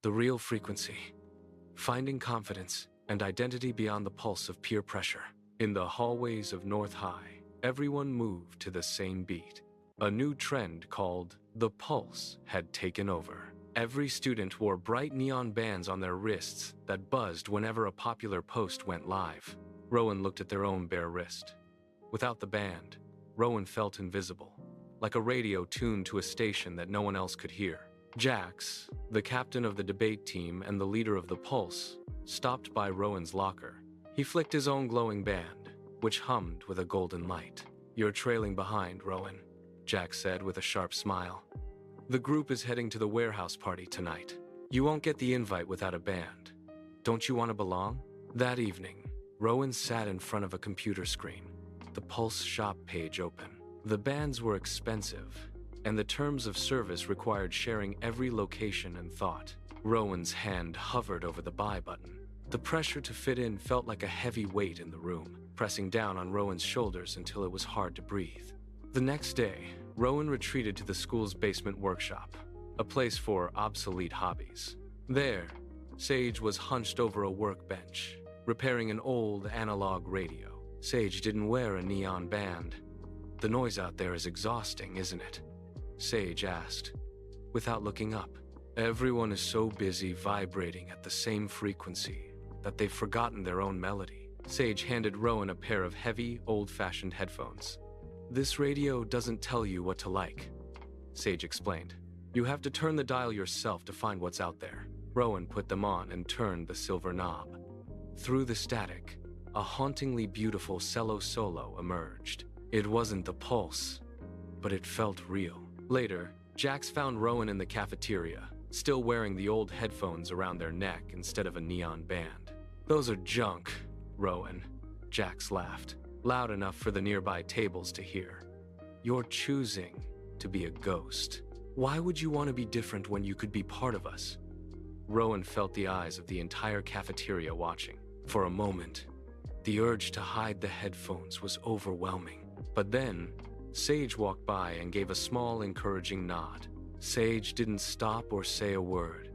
The real frequency. Finding confidence and identity beyond the pulse of peer pressure. In the hallways of North High, everyone moved to the same beat. A new trend called the Pulse had taken over. Every student wore bright neon bands on their wrists that buzzed whenever a popular post went live. Rowan looked at their own bare wrist. Without the band, Rowan felt invisible, like a radio tuned to a station that no one else could hear. Jax, the captain of the debate team and the leader of the Pulse, stopped by Rowan's locker. He flicked his own glowing band, which hummed with a golden light. "You're trailing behind, Rowan," Jax said with a sharp smile. "The group is heading to the warehouse party tonight. You won't get the invite without a band. Don't you want to belong?" That evening, Rowan sat in front of a computer screen, the Pulse shop page open. The bands were expensive, and the terms of service required sharing every location and thought. Rowan's hand hovered over the buy button. The pressure to fit in felt like a heavy weight in the room, pressing down on Rowan's shoulders until it was hard to breathe. The next day, Rowan retreated to the school's basement workshop, a place for obsolete hobbies. There, Sage was hunched over a workbench, repairing an old analog radio. Sage didn't wear a neon band. "The noise out there is exhausting, isn't it?" Sage asked, without looking up. "Everyone is so busy vibrating at the same frequency that they've forgotten their own melody." Sage handed Rowan a pair of heavy, old-fashioned headphones. "This radio doesn't tell you what to like," Sage explained. "You have to turn the dial yourself to find what's out there." Rowan put them on and turned the silver knob. Through the static, a hauntingly beautiful cello solo emerged. It wasn't the Pulse, but it felt real. Later, Jax found Rowan in the cafeteria, still wearing the old headphones around their neck instead of a neon band. "Those are junk, Rowan," Jax laughed, loud enough for the nearby tables to hear. "You're choosing to be a ghost. Why would you want to be different when you could be part of us?" Rowan felt the eyes of the entire cafeteria watching. For a moment, the urge to hide the headphones was overwhelming. But then, Sage walked by and gave a small, encouraging nod. Sage didn't stop or say a word.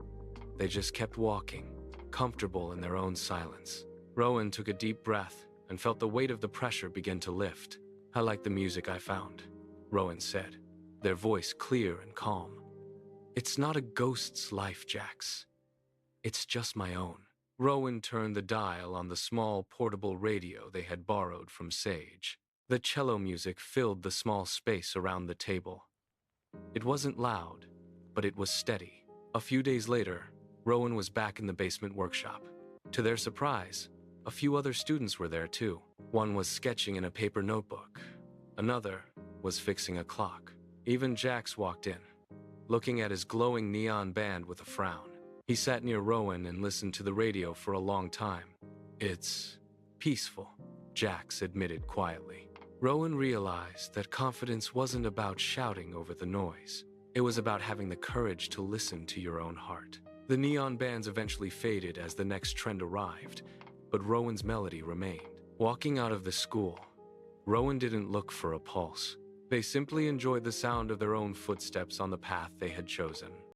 They just kept walking, comfortable in their own silence. Rowan took a deep breath and felt the weight of the pressure begin to lift. "I like the music I found," Rowan said, their voice clear and calm. "It's not a ghost's life, Jax. It's just my own." Rowan turned the dial on the small portable radio they had borrowed from Sage. The cello music filled the small space around the table. It wasn't loud, but it was steady. A few days later, Rowan was back in the basement workshop. To their surprise, a few other students were there too. One was sketching in a paper notebook. Another was fixing a clock. Even Jax walked in, looking at his glowing neon band with a frown. He sat near Rowan and listened to the radio for a long time. "It's peaceful," Jax admitted quietly. Rowan realized that confidence wasn't about shouting over the noise. It was about having the courage to listen to your own heart. The neon bands eventually faded as the next trend arrived, but Rowan's melody remained. Walking out of the school, Rowan didn't look for a pulse. They simply enjoyed the sound of their own footsteps on the path they had chosen.